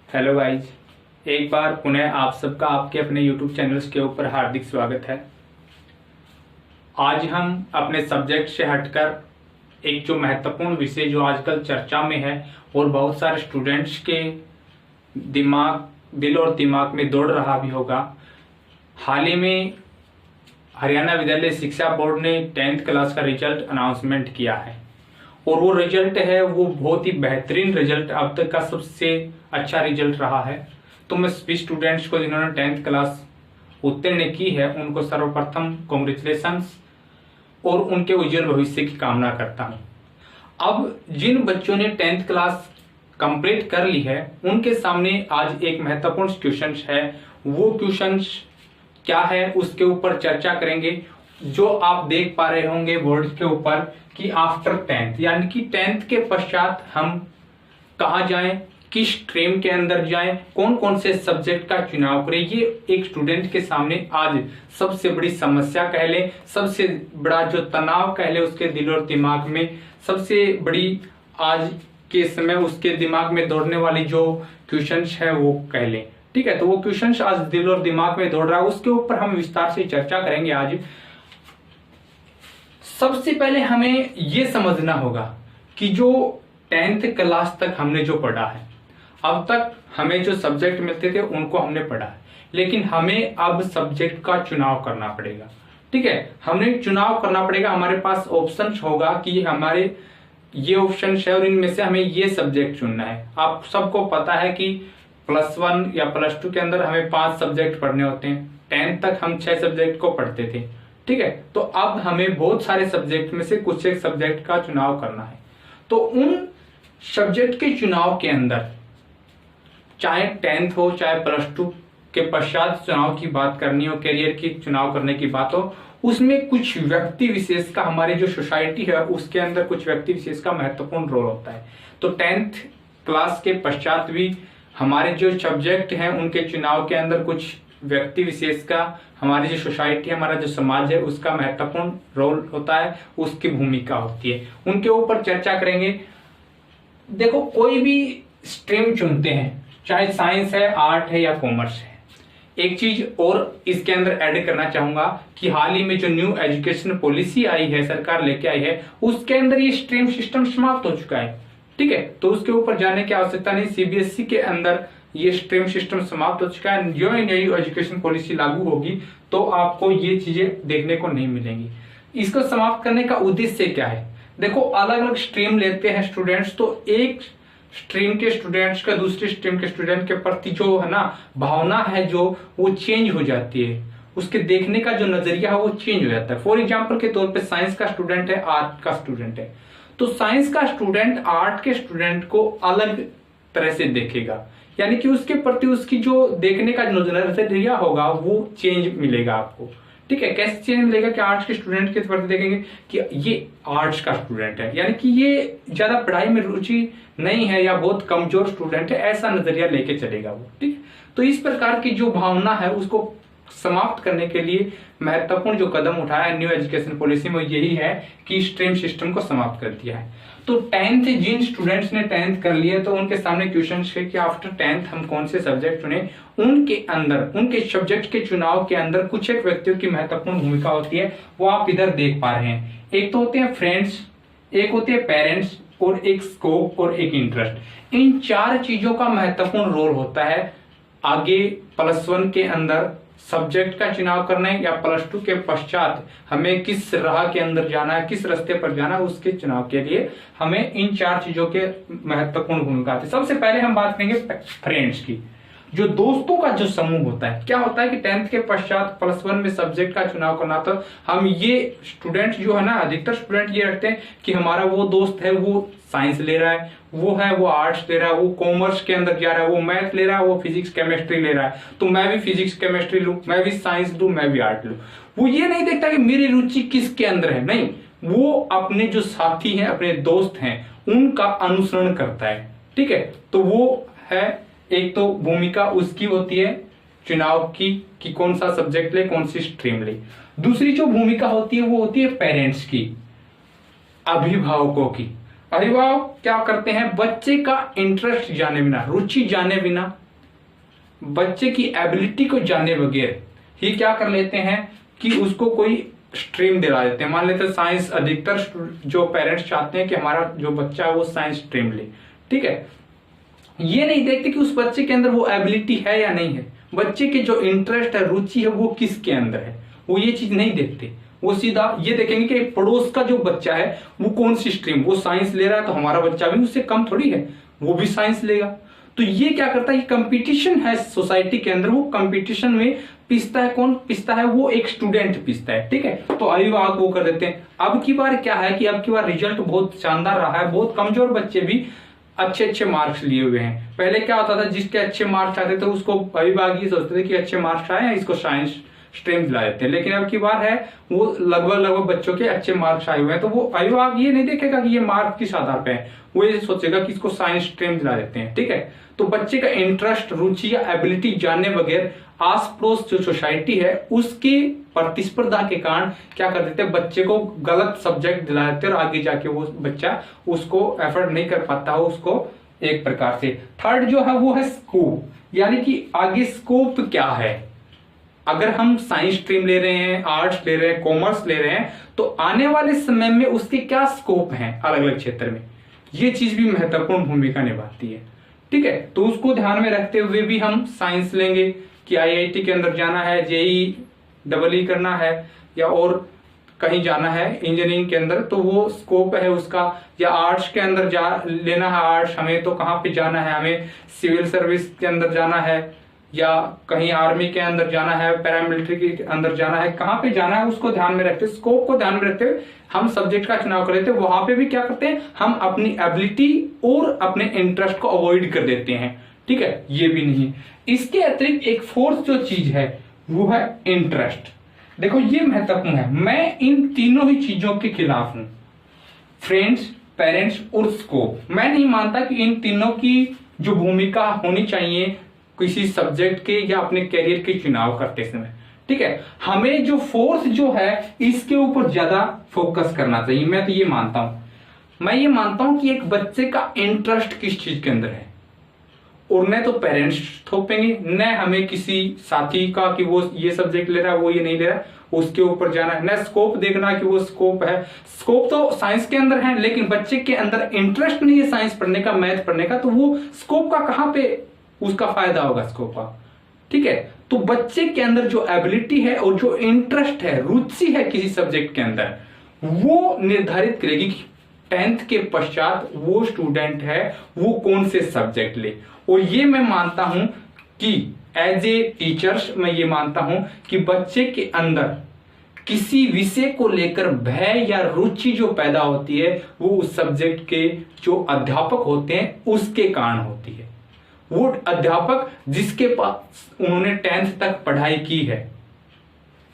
Hello guys, एक बार पुनः आप सबका आपके अपने YouTube चैनल्स के ऊपर हार्दिक स्वागत है। आज हम अपने सब्जेक्ट से हटकर एक जो महत्वपूर्ण विषय जो आजकल चर्चा में है और बहुत सारे स्टूडेंट्स के दिल और दिमाग में दौड़ रहा भी होगा। हाल ही में हरियाणा विद्यालय शिक्षा बोर्ड ने 10th क्लास का रिजल्ट अनाउंसमेंट किया है और वो रिजल्ट है वो बहुत ही बेहतरीन रिजल्ट, अब तक का सबसे अच्छा रिजल्ट रहा है। तो मैं सभी स्टूडेंट्स को जिन्होंने 10th क्लास उत्तीर्ण की है उनको सर्वप्रथम कॉन्ग्रेचुलेशंस और उनके उज्जवल भविष्य की कामना करता हूं। अब जिन बच्चों ने 10th क्लास कंप्लीट कर ली है उनके सामने आज एक महत्वपूर्ण क्वेश्चन है। वो क्वेश्चन क्या है उसके ऊपर चर्चा करेंगे। जो आप देख पा रहे होंगे बोर्ड के ऊपर कि आफ्टर 10th यानी कि 10th के पश्चात हम कहाँ जाएं, किस स्ट्रीम के अंदर जाएं, कौन कौन से सब्जेक्ट का चुनाव करें, ये एक स्टूडेंट के सामने आज सबसे बड़ी समस्या कह ले, सबसे बड़ा जो तनाव कह ले, उसके दिल और दिमाग में सबसे बड़ी आज के समय उसके दिमाग में दौड़ने वाली जो क्वेश्चन है वो कह ले। ठीक है, तो वो क्वेश्चन आज दिल और दिमाग में दौड़ रहा है, उसके ऊपर हम विस्तार से चर्चा करेंगे आज। सबसे पहले हमें यह समझना होगा कि जो 10th क्लास तक हमने जो पढ़ा है, अब तक हमें जो सब्जेक्ट मिलते थे उनको हमने पढ़ा है, लेकिन हमें अब सब्जेक्ट का चुनाव करना पड़ेगा। ठीक है, हमने चुनाव करना पड़ेगा। हमारे पास ऑप्शन होगा कि हमारे ये ऑप्शन है और इनमें से हमें ये सब्जेक्ट चुनना है। आप सबको पता है कि +1 या +2 के अंदर हमें 5 सब्जेक्ट पढ़ने होते हैं। 10th तक हम 6 सब्जेक्ट को पढ़ते थे। ठीक है, तो अब हमें बहुत सारे सब्जेक्ट में से कुछ एक सब्जेक्ट का चुनाव करना है। तो उन सब्जेक्ट के चुनाव के अंदर चाहे 10th हो चाहे +2 के पश्चात चुनाव की बात करनी हो, करियर की चुनाव करने की बात हो, उसमें कुछ व्यक्ति विशेष का, हमारी जो सोसाइटी है उसके अंदर कुछ व्यक्ति विशेष का महत्वपूर्ण रोल होता है। तो 10th क्लास के पश्चात भी हमारे जो सब्जेक्ट हैं उनके चुनाव के अंदर कुछ व्यक्ति विशेष का, हमारी जो सोसाइटी है, हमारा जो समाज है उसका महत्वपूर्ण रोल होता है, उसकी भूमिका होती है। उनके ऊपर चर्चा करेंगे। देखो, कोई भी स्ट्रीम चुनते हैं, चाहे साइंस है, आर्ट है या कॉमर्स है, एक चीज और इसके अंदर ऐड करना चाहूंगा कि हाल ही में जो न्यू एजुकेशन पॉलिसी आई है, सरकार लेके आई है, उसके अंदर ये स्ट्रीम सिस्टम समाप्त हो चुका है। ठीक है, तो उसके ऊपर जाने की आवश्यकता नहीं। सीबीएसई के अंदर ये स्ट्रीम सिस्टम समाप्त हो चुका है। जो नई एजुकेशन पॉलिसी लागू होगी तो आपको ये चीजें देखने को नहीं मिलेंगी। इसको समाप्त करने का उद्देश्य क्या है? देखो, अलग अलग स्ट्रीम लेते हैं स्टूडेंट्स, तो एक स्ट्रीम के स्टूडेंट्स का दूसरे स्ट्रीम के स्टूडेंट के प्रति जो है ना भावना है जो वो चेंज हो जाती है, उसके देखने का जो नजरिया है वो चेंज हो जाता है। फॉर एग्जाम्पल के तौर पे साइंस का स्टूडेंट है, आर्ट का स्टूडेंट है, तो साइंस का स्टूडेंट आर्ट के स्टूडेंट को अलग तरह से देखेगा, यानी कि उसके प्रति उसकी जो देखने का नजरिया होगा वो चेंज मिलेगा आपको। ठीक है, कैसे चेंज मिलेगा कि आर्ट्स के स्टूडेंट के प्रति देखेंगे कि ये आर्ट्स का स्टूडेंट है, यानी कि ये ज्यादा पढ़ाई में रुचि नहीं है या बहुत कमजोर स्टूडेंट है, ऐसा नजरिया लेके चलेगा वो। ठीक है, तो इस प्रकार की जो भावना है उसको समाप्त करने के लिए महत्वपूर्ण जो कदम उठाया है न्यू एजुकेशन पॉलिसी में यही है कि स्ट्रीम सिस्टम को समाप्त कर दिया है। तो 10th जिन स्टूडेंट्स ने 10th कर लिया तो उनके सामने क्वेश्चन है कि आफ्टर 10th हम कौन से सब्जेक्ट चुने। उनके अंदर, उनके सब्जेक्ट के चुनाव के अंदर कुछ एक व्यक्तियों की महत्वपूर्ण भूमिका होती है, वो आप इधर देख पा रहे हैं। एक तो होते हैं फ्रेंड्स, एक होते हैं पेरेंट्स और एक स्कोप और एक इंटरेस्ट। इन 4 चीजों का महत्वपूर्ण रोल होता है आगे +1 के अंदर सब्जेक्ट का चुनाव करना है या +2 के पश्चात हमें किस राह के अंदर जाना है, किस रास्ते पर जाना है, उसके चुनाव के लिए हमें इन 4 चीजों के महत्वपूर्ण भूमिका आती है। सबसे पहले हम बात करेंगे फ्रेंड्स की, जो दोस्तों का जो समूह होता है। क्या होता है कि 10th के पश्चात +1 में सब्जेक्ट का चुनाव करना, तो हम ये स्टूडेंट जो है ना, अधिकतर स्टूडेंट ये रखते हैं कि हमारा वो दोस्त है वो साइंस ले रहा है, वो आर्ट्स ले रहा है, वो कॉमर्स के अंदर जा रहा है, वो मैथ ले रहा है, वो फिजिक्स केमिस्ट्री ले रहा है, तो मैं भी फिजिक्स केमिस्ट्री लूं, मैं भी साइंस लूं, मैं भी आर्ट लूं। वो ये नहीं देखता कि मेरी रुचि किसके अंदर है, नहीं, वो अपने जो साथी हैं, अपने दोस्त हैं, उनका अनुसरण करता है। ठीक है, तो वो है एक तो भूमिका उसकी होती है चुनाव की कि कौन सा सब्जेक्ट ले, कौन सी स्ट्रीम ले। दूसरी जो भूमिका होती है वो होती है पेरेंट्स की, अभिभावकों की। अभिभावक क्या करते हैं, बच्चे का इंटरेस्ट जाने बिना, रुचि जाने बिना, बच्चे की एबिलिटी को जाने बगैर ही क्या कर लेते हैं कि उसको कोई स्ट्रीम दिला देते हैं। मान लेते हैं साइंस, अधिकतर जो पेरेंट्स चाहते हैं कि हमारा जो बच्चा है वो साइंस स्ट्रीम ले, ठीक है। ये नहीं देखते कि उस बच्चे के अंदर वो एबिलिटी है या नहीं है, बच्चे के जो इंटरेस्ट है, रुचि है, वो किसके अंदर है, वो ये चीज नहीं देखते। वो सीधा ये देखेंगे कि पड़ोस का जो बच्चा है वो कौन सी स्ट्रीम, वो साइंस ले रहा है तो हमारा बच्चा भी उससे कम थोड़ी है, वो भी साइंस लेगा। तो ये क्या करता है, कंपटीशन है सोसाइटी के अंदर, वो कंपटीशन में पिसता है। कौन पिसता है, वो एक स्टूडेंट पिसता है, ठीक है। तो अभिभावक वो कर देते हैं। अब की बार क्या है कि अब की बार रिजल्ट बहुत शानदार रहा है, बहुत कमजोर बच्चे भी अच्छे अच्छे मार्क्स लिए हुए हैं। पहले क्या होता था, जिसके अच्छे मार्क्स आते थे उसको अभिभावक ये सोचते थे कि अच्छे मार्क्स आए हैं, इसको साइंस स्ट्रीम दिला देते हैं। लेकिन अब की बार है वो लगभग बच्चों के अच्छे मार्क्स आए हुए हैं, तो वो अभिभावक ये नहीं देखेगा कि ये मार्क किस आधार पे है, वो ये सोचेगा कि इसको साइंस स्ट्रीम दिला देते हैं, ठीक है। तो बच्चे का इंटरेस्ट, रुचि या एबिलिटी जानने बगैर आस पड़ोस जो सोसाइटी है उसकी प्रतिस्पर्धा के कारण क्या कर देते हैं, बच्चे को गलत सब्जेक्ट दिला देते हैं और आगे जाके वो बच्चा उसको एफर्ट नहीं कर पाता हो उसको एक प्रकार से। थर्ड जो है वो है स्कोप, यानी कि आगे स्कोप क्या है। अगर हम साइंस स्ट्रीम ले रहे हैं, आर्ट्स ले रहे हैं, कॉमर्स ले रहे हैं, तो आने वाले समय में उसके क्या स्कोप हैं अलग अलग क्षेत्र में, ये चीज भी महत्वपूर्ण भूमिका निभाती है, ठीक है। तो उसको ध्यान में रखते हुए भी हम साइंस लेंगे कि आईआईटी के अंदर जाना है, जेई डबल ई करना है या और कहीं जाना है इंजीनियरिंग के अंदर, तो वो स्कोप है उसका। या आर्ट्स के अंदर जा लेना है आर्ट्स, हमें तो कहाँ पे जाना है, हमें सिविल सर्विस के अंदर जाना है या कहीं आर्मी के अंदर जाना है, पैरामिलिट्री के अंदर जाना है, कहाँ पे जाना है उसको ध्यान में रखते, स्कोप को ध्यान में रखते हुए हम सब्जेक्ट का चुनाव कर लेते हैं। वहां पे भी क्या करते हैं, हम अपनी एबिलिटी और अपने इंटरेस्ट को अवॉइड कर देते हैं, ठीक है। ये भी नहीं। इसके अतिरिक्त एक फोर्थ जो चीज है वो है इंटरेस्ट। देखो ये महत्वपूर्ण है, मैं इन तीनों ही चीजों के खिलाफ हूं, फ्रेंड्स, पेरेंट्स और स्कोप। मैं नहीं मानता कि इन तीनों की जो भूमिका होनी चाहिए किसी सब्जेक्ट के या अपने कैरियर के चुनाव करते समय, ठीक है। हमें जो फोर्स जो है इसके ऊपर ज्यादा फोकस करना चाहिए। मैं तो ये मानता हूं, मैं ये मानता हूं कि एक बच्चे का इंटरेस्ट किस चीज के अंदर है, और न तो पेरेंट्स थोपेंगे, न हमें किसी साथी का कि वो ये सब्जेक्ट ले रहा है वो ये नहीं ले रहा है उसके ऊपर जाना है, न स्कोप देखना कि वो स्कोप है। स्कोप तो साइंस के अंदर है, लेकिन बच्चे के अंदर इंटरेस्ट नहीं है साइंस पढ़ने का, मैथ पढ़ने का, तो वो स्कोप का कहां पे उसका फायदा होगा स्कोप का, ठीक है। तो बच्चे के अंदर जो एबिलिटी है और जो इंटरेस्ट है, रुचि है किसी सब्जेक्ट के अंदर, वो निर्धारित करेगी कि 10th के पश्चात वो स्टूडेंट है वो कौन से सब्जेक्ट ले। और ये मैं मानता हूं कि एज ए टीचर्स मैं ये मानता हूं कि बच्चे के अंदर किसी विषय को लेकर भय या रुचि जो पैदा होती है वो उस सब्जेक्ट के जो अध्यापक होते हैं उसके कारण होती है। वो अध्यापक जिसके पास उन्होंने 10th तक पढ़ाई की है,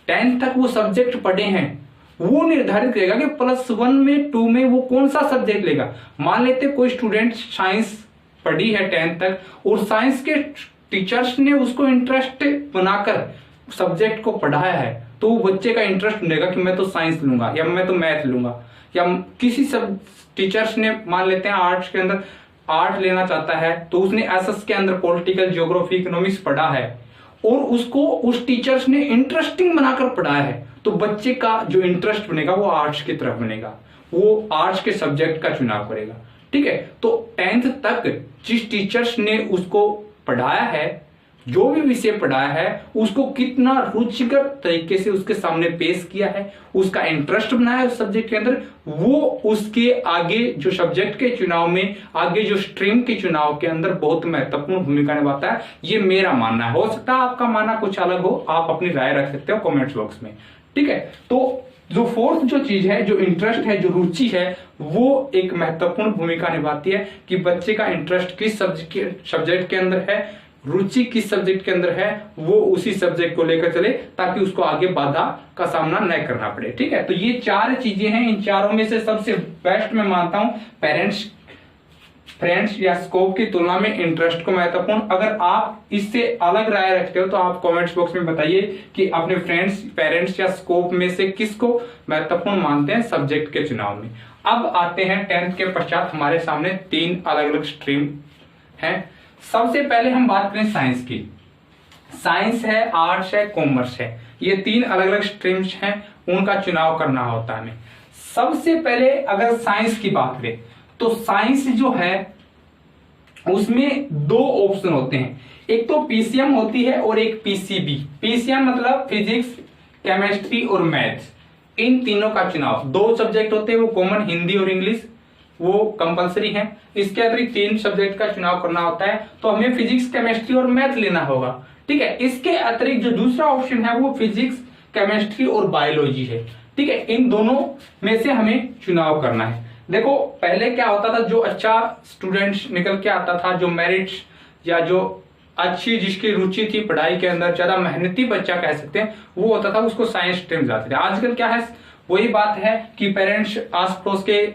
10th तक वो सब्जेक्ट पढ़े हैं, वो निर्धारित करेगा कि +1 में 2 में वो कौन सा सब्जेक्ट लेगा। मान लेते कोई स्टूडेंट साइंस पढ़ी है 10th तक और साइंस के टीचर्स ने उसको इंटरेस्ट बनाकर सब्जेक्ट को पढ़ाया है, तो वो बच्चे का इंटरेस्ट बनेगा कि मैं तो साइंस लूंगा या मैं तो मैथ लूंगा। या किसी सब टीचर्स ने मान लेते हैं आर्ट्स के अंदर आर्ट लेना चाहता है, तो उसने एसएस के अंदर पॉलिटिकल, ज्योग्राफी, इकोनॉमिक्स पढ़ा है और उसको उस टीचर्स ने इंटरेस्टिंग बनाकर पढ़ाया है, तो बच्चे का जो इंटरेस्ट बनेगा वो आर्ट्स की तरफ बनेगा, वो आर्ट्स के सब्जेक्ट का चुनाव करेगा, ठीक है। तो 10th तक जिस टीचर्स ने उसको पढ़ाया है, जो भी विषय पढ़ाया है, उसको कितना रुचिकर तरीके से उसके सामने पेश किया है, उसका इंटरेस्ट बनाया है उस सब्जेक्ट के अंदर, वो उसके आगे जो सब्जेक्ट के चुनाव में, आगे जो स्ट्रीम के चुनाव के अंदर बहुत महत्वपूर्ण भूमिका निभाता है। ये मेरा मानना है, हो सकता है आपका मानना कुछ अलग हो, आप अपनी राय रख सकते हो कमेंट्स बॉक्स में, ठीक है। तो जो फोर्थ जो चीज है, जो इंटरेस्ट है, जो रुचि है, वो एक महत्वपूर्ण भूमिका निभाती है कि बच्चे का इंटरेस्ट किस सब्जेक्ट के अंदर है, रुचि किस सब्जेक्ट के अंदर है, वो उसी सब्जेक्ट को लेकर चले ताकि उसको आगे बाधा का सामना न करना पड़े, ठीक है। तो ये 4 चीजें हैं, इन चारों में से सबसे बेस्ट मैं मानता हूं पेरेंट्स फ्रेंड्स या स्कोप की तुलना में इंटरेस्ट को महत्वपूर्ण। अगर आप इससे अलग राय रखते हो तो आप कमेंट्स बॉक्स में बताइए कि अपने फ्रेंड्स, पेरेंट्स या स्कोप में से किसको महत्वपूर्ण मानते हैं सब्जेक्ट के चुनाव में। अब आते हैं 10th के पश्चात हमारे सामने 3 अलग अलग स्ट्रीम हैं। सबसे पहले हम बात करें साइंस की। साइंस है, आर्ट्स है, कॉमर्स है, ये 3 अलग अलग स्ट्रीम्स हैं, उनका चुनाव करना होता है हमें। सबसे पहले अगर साइंस की बात करें तो साइंस जो है उसमें 2 ऑप्शन होते हैं, एक तो पीसीएम होती है और एक पीसीबी। पीसीएम मतलब फिजिक्स, केमिस्ट्री और मैथ्स, इन तीनों का चुनाव। 2 सब्जेक्ट होते हैं, वो कॉमन, हिंदी और इंग्लिश, वो कंपलसरी है। इसके अतिरिक्त 3 सब्जेक्ट का चुनाव करना होता है, तो हमें फिजिक्स, केमिस्ट्री और मैथ लेना होगा, ठीक है। इसके अतिरिक्त जो दूसरा ऑप्शन है वो फिजिक्स, केमिस्ट्री और बायोलॉजी है, ठीक है। इन दोनों में से हमें चुनाव करना है। देखो पहले क्या होता था, जो अच्छा स्टूडेंट निकल के आता था, जो मेरिट या जो अच्छी जिसकी रुचि थी पढ़ाई के अंदर, ज्यादा मेहनती बच्चा कह सकते हैं, वो होता था, उसको साइंस स्ट्रीम जाते थे। आजकल क्या है, वही बात है कि पेरेंट्स, आस पड़ोस के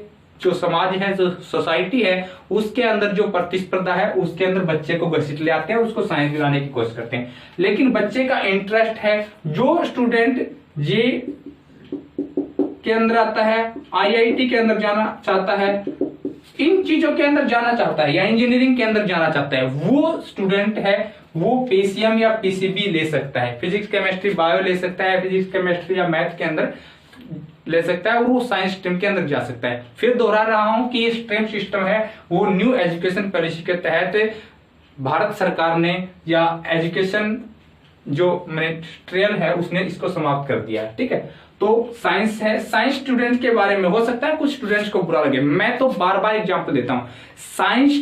जो समाज है, जो सोसाइटी है, उसके अंदर जो प्रतिस्पर्धा है उसके अंदर बच्चे को घसीट ले आते हैं, उसको साइंस दिलाने की कोशिश करते हैं। लेकिन बच्चे का इंटरेस्ट है, जो स्टूडेंट जे के अंदर आता है, आईआईटी के अंदर जाना चाहता है, इन चीजों के अंदर जाना चाहता है या इंजीनियरिंग के अंदर जाना चाहता है, वो स्टूडेंट है वो पीसीएम या पीसीबी ले सकता है, फिजिक्स, केमिस्ट्री, बायो ले सकता है, फिजिक्स, केमिस्ट्री या मैथ के अंदर ले सकता है, और वो साइंस स्ट्रीम के अंदर जा सकता है। फिर दोहरा रहा हूं कि ये स्ट्रीम सिस्टम है वो न्यू एजुकेशन पॉलिसी के तहत भारत सरकार ने या एजुकेशन जो मिनिस्ट्रियल है उसने इसको समाप्त कर दिया है, ठीक है। तो साइंस है, साइंस स्टूडेंट के बारे में हो सकता है कुछ स्टूडेंट्स को बुरा लगे, मैं तो बार बार एग्जांपल देता हूं। साइंस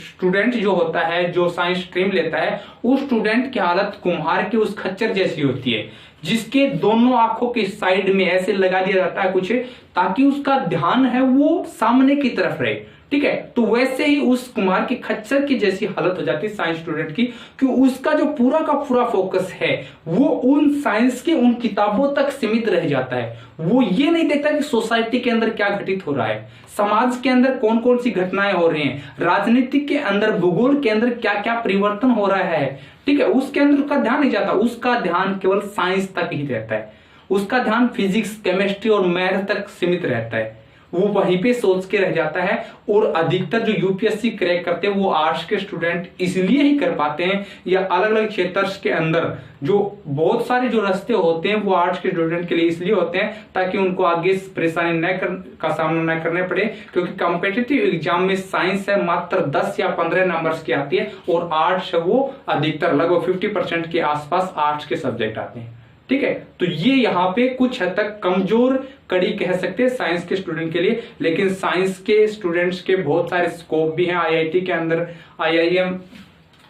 स्टूडेंट जो होता है, जो साइंस स्ट्रीम लेता है, उस स्टूडेंट की हालत कुम्हार की उस खच्चर जैसी होती है, जिसके दोनों आंखों की साइड में ऐसे लगा दिया जाता है कुछ, ताकि उसका ध्यान है वो सामने की तरफ रहे, ठीक है। तो वैसे ही उस कुम्हार की खच्चर की जैसी हालत हो जाती है साइंस स्टूडेंट की, कि उसका जो पूरा का पूरा फोकस है वो उन साइंस के उन किताबों तक सीमित रह जाता है। वो ये नहीं देखता कि सोसाइटी के अंदर क्या घटित हो रहा है, समाज के अंदर कौन कौन सी घटनाएं हो रही हैं, राजनीति के अंदर, भूगोल के अंदर क्या क्या परिवर्तन हो रहा है, ठीक है। उसके अंदर उसका ध्यान नहीं जाता, उसका ध्यान केवल साइंस तक ही रहता है, उसका ध्यान फिजिक्स, केमिस्ट्री और मैथ तक सीमित रहता है, वो वहीं पे सोच के रह जाता है। और अधिकतर जो यूपीएससी क्रैक करते हैं वो आर्ट्स के स्टूडेंट इसलिए ही कर पाते हैं, या अलग अलग क्षेत्र के अंदर जो बहुत सारे जो रास्ते होते हैं वो आर्ट्स के स्टूडेंट के लिए इसलिए होते हैं ताकि उनको आगे परेशानी का सामना न करने पड़े, क्योंकि कॉम्पिटिटिव एग्जाम में साइंस है मात्र 10 या 15 नंबर्स की आती है, और आर्ट्स है वो अधिकतर लगभग 50% के आसपास आर्ट्स के सब्जेक्ट आते हैं, ठीक है। तो ये यहाँ पे कुछ हद तक कमजोर कड़ी कह सकते हैं साइंस के स्टूडेंट के लिए, लेकिन साइंस के स्टूडेंट्स के बहुत सारे स्कोप भी हैं आईआईटी के अंदर, आईआईएम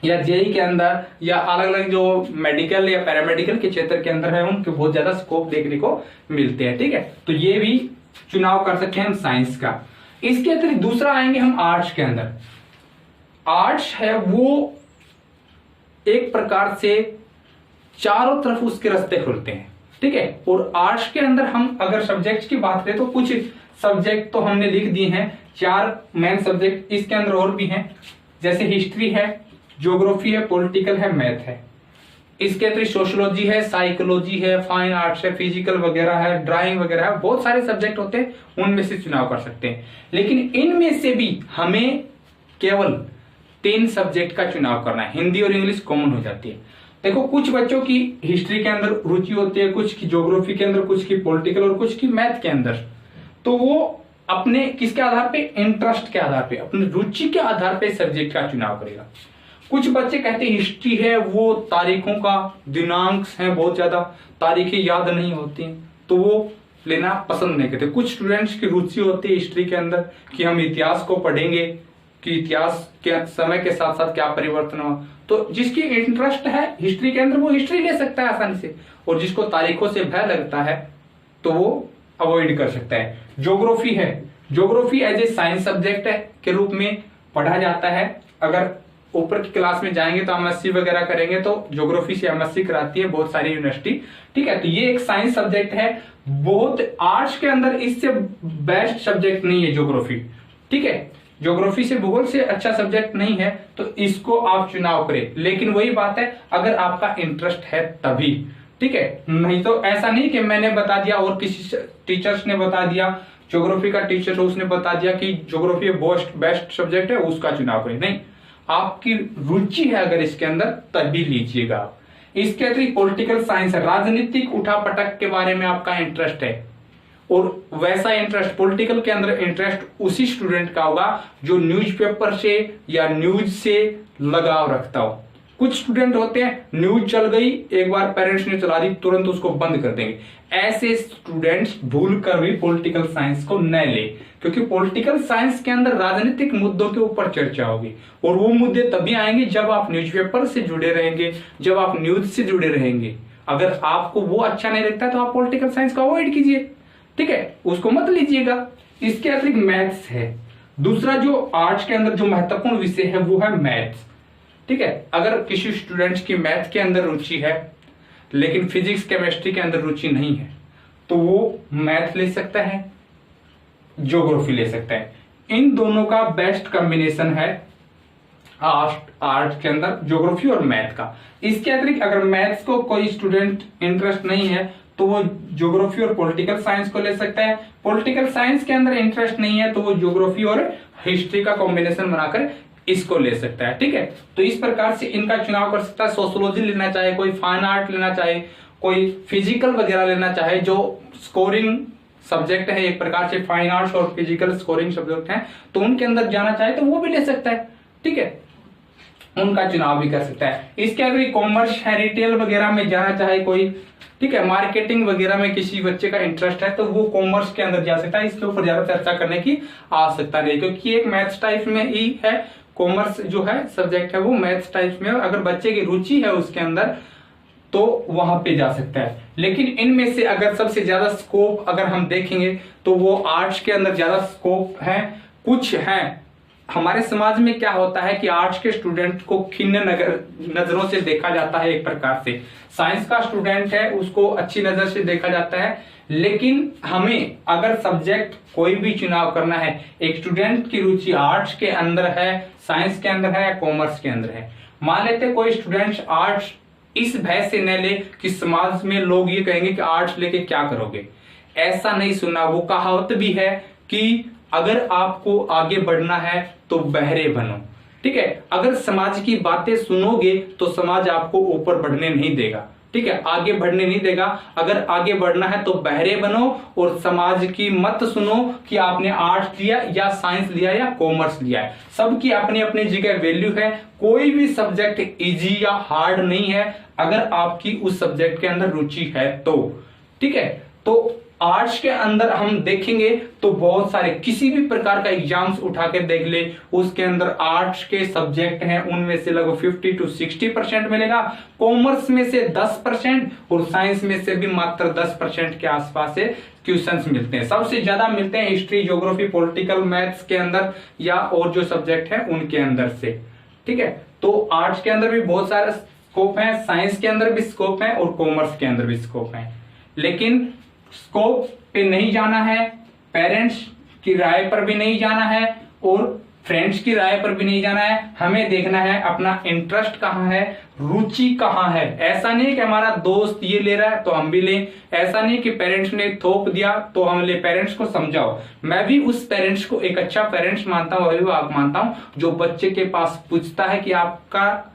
या जेई के अंदर, या अलग अलग जो मेडिकल या पैरामेडिकल के क्षेत्र के अंदर है, उनके बहुत ज्यादा स्कोप देखने को मिलते हैं, ठीक है। तो ये भी चुनाव कर सकते हैं हम साइंस का। इसके अतिरिक्त दूसरा आएंगे हम आर्ट्स के अंदर। आर्ट्स है वो एक प्रकार से चारों तरफ उसके रास्ते खुलते हैं, ठीक है। और आर्ट्स के अंदर हम अगर सब्जेक्ट्स की बात करें तो कुछ सब्जेक्ट तो हमने लिख दिए हैं, 4 मेन सब्जेक्ट, इसके अंदर और भी हैं, जैसे हिस्ट्री है, ज्योग्राफी है, पॉलिटिकल है, मैथ है। इसके अतिरिक्त सोशियोलॉजी है, साइकोलॉजी है, फाइन आर्ट्स है, फिजिकल वगैरह है, ड्राइंग वगैरह है, बहुत सारे सब्जेक्ट होते हैं, उनमें से चुनाव कर सकते हैं। लेकिन इनमें से भी हमें केवल 3 सब्जेक्ट का चुनाव करना है, हिंदी और इंग्लिश कॉमन हो जाती है। देखो कुछ बच्चों की हिस्ट्री के अंदर रुचि होती है, कुछ की ज्योग्राफी के अंदर, कुछ की पॉलिटिकल और कुछ की मैथ के अंदर, तो वो अपने किसके आधार पे, इंटरेस्ट के आधार पे, अपनी रुचि के आधार पे सब्जेक्ट का चुनाव करेगा। कुछ बच्चे कहते हैं हिस्ट्री है वो तारीखों का, दिनांक है बहुत ज्यादा, तारीखें याद नहीं होती, तो वो लेना पसंद नहीं करते। कुछ स्टूडेंट्स की रुचि होती है हिस्ट्री के अंदर कि हम इतिहास को पढ़ेंगे, कि इतिहास के समय के साथ साथ क्या परिवर्तन हुआ, तो जिसकी इंटरेस्ट है हिस्ट्री के अंदर वो हिस्ट्री ले सकता है आसानी से, और जिसको तारीखों से भय लगता है तो वो अवॉइड कर सकता है। ज्योग्राफी है, geography as a science subject के रूप में पढ़ा जाता है। अगर ऊपर की क्लास में जाएंगे तो एमएससी वगैरह करेंगे तो ज्योग्राफी से एमएससी कराती है बहुत सारी यूनिवर्सिटी, ठीक है। तो ये एक साइंस सब्जेक्ट है, बहुत आर्ट्स के अंदर इससे बेस्ट सब्जेक्ट नहीं है ज्योग्राफी, ठीक है। ज्योग्राफी से भूगोल से अच्छा सब्जेक्ट नहीं है तो इसको आप चुनाव करें, लेकिन वही बात है अगर आपका इंटरेस्ट है तभी, ठीक है। नहीं तो ऐसा नहीं कि मैंने बता दिया और किसी टीचर्स ने बता दिया, ज्योग्राफी का टीचर उसने बता दिया कि ज्योग्राफी बेस्ट सब्जेक्ट है उसका चुनाव करें। नहीं, आपकी रुचि है अगर इसके अंदर तभी लीजिएगा आप। इसके अतिरिक्त पॉलिटिकल साइंस है, राजनीतिक उठापटक के बारे में आपका इंटरेस्ट है और वैसा इंटरेस्ट पॉलिटिकल के अंदर इंटरेस्ट उसी स्टूडेंट का होगा जो न्यूज़पेपर से या न्यूज से लगाव रखता हो। कुछ स्टूडेंट होते हैं न्यूज चल गई, एक बार पेरेंट्स ने चला दी, तुरंत उसको बंद कर देंगे। ऐसे स्टूडेंट्स भूल कर भी पॉलिटिकल साइंस को न ले, क्योंकि पॉलिटिकल साइंस के अंदर राजनीतिक मुद्दों के ऊपर चर्चा होगी और वो मुद्दे तभी आएंगे जब आप न्यूज़पेपर से जुड़े रहेंगे, जब आप न्यूज से जुड़े रहेंगे। अगर आपको वो अच्छा नहीं लगता तो आप पॉलिटिकल साइंस को अवॉइड कीजिए, ठीक है, उसको मत लीजिएगा। इसके अतिरिक्त मैथ्स है, दूसरा जो आर्ट्स के अंदर जो महत्वपूर्ण विषय है वो है मैथ्स, ठीक है। अगर किसी स्टूडेंट की मैथ के अंदर रुचि है लेकिन फिजिक्स केमिस्ट्री के अंदर रुचि नहीं है तो वो मैथ ले सकता है, ज्योग्राफी ले सकता है। इन दोनों का बेस्ट कॉम्बिनेशन है आर्ट के अंदर ज्योग्राफी और मैथ का। इसके अतिरिक्त अगर मैथ्स को कोई स्टूडेंट इंटरेस्ट नहीं है तो वो ज्योग्राफी और पॉलिटिकल साइंस को ले सकता है। पॉलिटिकल साइंस के अंदर इंटरेस्ट नहीं है तो वो ज्योग्राफी और हिस्ट्री का कॉम्बिनेशन बनाकर इसको ले सकता है, ठीक है। तो इस प्रकार से इनका चुनाव कर सकता है। सोशियोलॉजी लेना चाहे कोई, फाइन आर्ट लेना चाहे कोई, फिजिकल वगैरह लेना चाहे जो स्कोरिंग सब्जेक्ट है, एक प्रकार से फाइन आर्ट्स और फिजिकल स्कोरिंग सब्जेक्ट है, तो उनके अंदर जाना चाहे तो वो भी ले सकता है, ठीक है, उनका चुनाव भी कर सकता है। इसके अगर कॉमर्स है, रिटेल वगैरह में जाना चाहे कोई, ठीक है, मार्केटिंग वगैरह में किसी बच्चे का इंटरेस्ट है तो वो कॉमर्स के अंदर जा सकता है। इसके ऊपर ज्यादा चर्चा करने की आवश्यकता नहीं, क्योंकि एक मैथ्स टाइप में ही है, कॉमर्स जो है सब्जेक्ट है वो मैथ्स टाइप में, अगर बच्चे की रुचि है उसके अंदर तो वहां पे जा सकता है। लेकिन इनमें से अगर सबसे ज्यादा स्कोप अगर हम देखेंगे तो वो आर्ट्स के अंदर ज्यादा स्कोप है। कुछ है हमारे समाज में क्या होता है कि आर्ट्स के स्टूडेंट को खिन्न नजरों से देखा जाता है, एक प्रकार से साइंस का स्टूडेंट है उसको अच्छी नजर से देखा जाता है। लेकिन हमें अगर सब्जेक्ट कोई भी चुनाव करना है, एक स्टूडेंट की रुचि आर्ट्स के अंदर है, साइंस के अंदर है या कॉमर्स के अंदर है, मान लेते कोई स्टूडेंट आर्ट्स इस भय से न ले कि समाज में लोग ये कहेंगे कि आर्ट्स लेके क्या करोगे, ऐसा नहीं सुनना। वो कहावत भी है कि अगर आपको आगे बढ़ना है तो बहरे बनो, ठीक है। अगर समाज की बातें सुनोगे तो समाज आपको ऊपर बढ़ने नहीं देगा, ठीक है, आगे बढ़ने नहीं देगा। अगर आगे बढ़ना है तो बहरे बनो और समाज की मत सुनो कि आपने आर्ट्स लिया या साइंस लिया या कॉमर्स लिया है। सबकी अपनी अपनी जगह वैल्यू है, कोई भी सब्जेक्ट इजी या हार्ड नहीं है अगर आपकी उस सब्जेक्ट के अंदर रुचि है तो, ठीक है। तो आर्ट्स के अंदर हम देखेंगे तो बहुत सारे किसी भी प्रकार का एग्जाम्स उठा के देख ले, उसके अंदर आर्ट्स के सब्जेक्ट हैं उनमें से लगभग 50 to 60% मिलेगा, कॉमर्स में से 10% और साइंस में से भी मात्र 10% के आसपास से क्वेश्चंस मिलते हैं। सबसे ज्यादा मिलते हैं हिस्ट्री, ज्योग्राफी, पॉलिटिकल, मैथ्स के अंदर या और जो सब्जेक्ट है उनके अंदर से, ठीक है। तो आर्ट्स के अंदर भी बहुत सारे स्कोप है, साइंस के अंदर भी स्कोप है और कॉमर्स के अंदर भी स्कोप है। लेकिन स्कोप पे नहीं जाना है, पेरेंट्स की राय पर भी नहीं जाना है और फ्रेंड्स की राय पर भी नहीं जाना है। हमें देखना है अपना इंटरेस्ट कहाँ है, रुचि कहाँ है। ऐसा नहीं कि हमारा दोस्त ये ले रहा है तो हम भी लें, ऐसा नहीं कि पेरेंट्स ने थोप दिया तो हम ले। पेरेंट्स को समझाओ। मैं भी उस पेरेंट्स को एक अच्छा पेरेंट्स मानता हूँ, अभिभावक मानता हूँ जो बच्चे के पास पूछता है कि आपका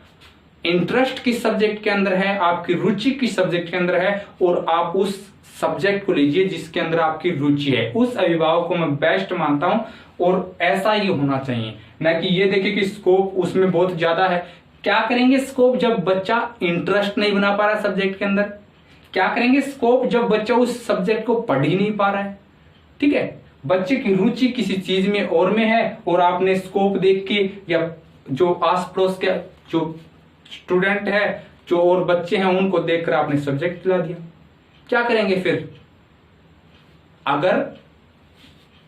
इंटरेस्ट किस सब्जेक्ट के अंदर है, आपकी रुचि किस सब्जेक्ट के अंदर है और आप उस सब्जेक्ट को लीजिए जिसके अंदर आपकी रुचि है। उस अभिभावक को मैं बेस्ट मानता हूं और ऐसा ही होना चाहिए, ना कि ये देखिए कि स्कोप उसमें बहुत ज्यादा है। क्या करेंगे स्कोप जब बच्चा इंटरेस्ट नहीं बना पा रहा है सब्जेक्ट के अंदर? क्या करेंगे स्कोप जब बच्चा उस सब्जेक्ट को पढ़ ही नहीं पा रहा है? ठीक है, बच्चे की रुचि किसी चीज में और में है और आपने स्कोप देख के या जो आस पड़ोस के जो स्टूडेंट है जो और बच्चे हैं उनको देखकर आपने सब्जेक्ट दिला दिया। क्या करेंगे फिर? अगर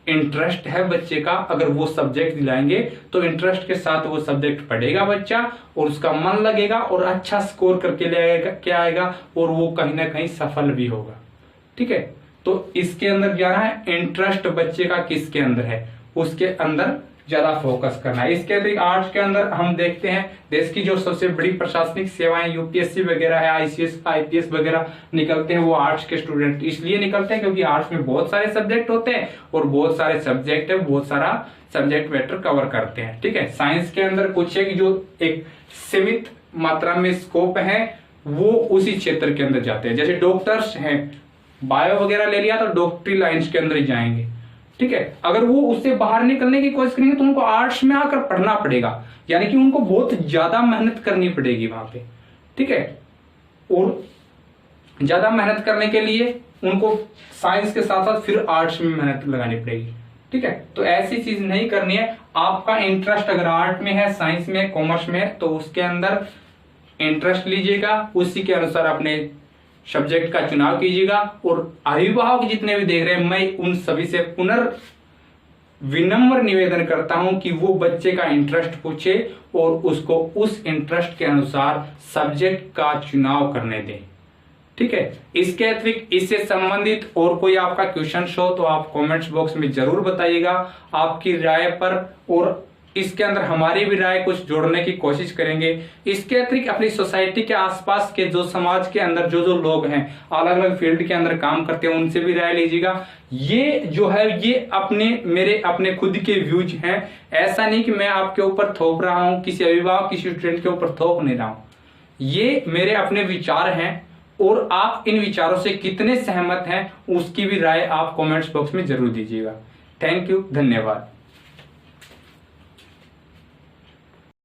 इंटरेस्ट है बच्चे का, अगर वो सब्जेक्ट दिलाएंगे तो इंटरेस्ट के साथ वो सब्जेक्ट पढ़ेगा बच्चा और उसका मन लगेगा और अच्छा स्कोर करके ले आएगा, क्या आएगा, और वो कहीं ना कहीं सफल भी होगा। ठीक है, तो इसके अंदर जाना है इंटरेस्ट बच्चे का किसके अंदर है, उसके अंदर ज्यादा फोकस करना है। इसके अतिरिक्त आर्ट्स के अंदर हम देखते हैं देश की जो सबसे बड़ी प्रशासनिक सेवाएं यूपीएससी वगैरह है, आईसीएस आईपीएस वगैरह निकलते हैं, वो आर्ट्स के स्टूडेंट इसलिए निकलते हैं क्योंकि आर्ट्स में बहुत सारे सब्जेक्ट होते हैं और बहुत सारे सब्जेक्ट है, बहुत सारा सब्जेक्ट मैटर कवर करते हैं। ठीक है, साइंस के अंदर कुछ है कि जो एक सीमित मात्रा में स्कोप है वो उसी क्षेत्र के अंदर जाते हैं। जैसे डॉक्टर्स हैं, बायो वगैरह ले लिया तो डॉक्टरी लाइंस के अंदर ही जाएंगे। ठीक है, अगर वो उससे बाहर निकलने की कोशिश करेंगे तो उनको आर्ट्स में आकर पढ़ना पड़ेगा, यानी कि उनको बहुत ज्यादा मेहनत करनी पड़ेगी वहां पे। ठीक है, और ज्यादा मेहनत करने के लिए उनको साइंस के साथ साथ फिर आर्ट्स में मेहनत लगानी पड़ेगी। ठीक है, तो ऐसी चीज नहीं करनी है। आपका इंटरेस्ट अगर आर्ट में है, साइंस में है, कॉमर्स में है तो उसके अंदर इंटरेस्ट लीजिएगा, उसी के अनुसार अपने सब्जेक्ट का चुनाव कीजिएगा। और अभिभावक जितने भी देख रहे हैं, मैं उन सभी से विनम्र निवेदन करता हूं कि वो बच्चे का इंटरेस्ट पूछे और उसको उस इंटरेस्ट के अनुसार सब्जेक्ट का चुनाव करने दें। ठीक है, इसके अतिरिक्त इससे संबंधित और कोई आपका क्वेश्चन हो तो आप कमेंट्स बॉक्स में जरूर बताइएगा आपकी राय पर, और इसके अंदर हमारी भी राय कुछ जोड़ने की कोशिश करेंगे। इसके अतिरिक्त अपनी सोसाइटी के आसपास के जो समाज के अंदर जो जो लोग हैं, अलग अलग फील्ड के अंदर काम करते हैं, उनसे भी राय लीजिएगा। ये जो है ये मेरे अपने खुद के व्यूज हैं, ऐसा नहीं कि मैं आपके ऊपर थोप रहा हूं, किसी अभिभावक किसी स्टूडेंट के ऊपर थोप नहीं रहा हूं। ये मेरे अपने विचार हैं और आप इन विचारों से कितने सहमत हैं उसकी भी राय आप कमेंट्स बॉक्स में जरूर दीजिएगा। थैंक यू, धन्यवाद।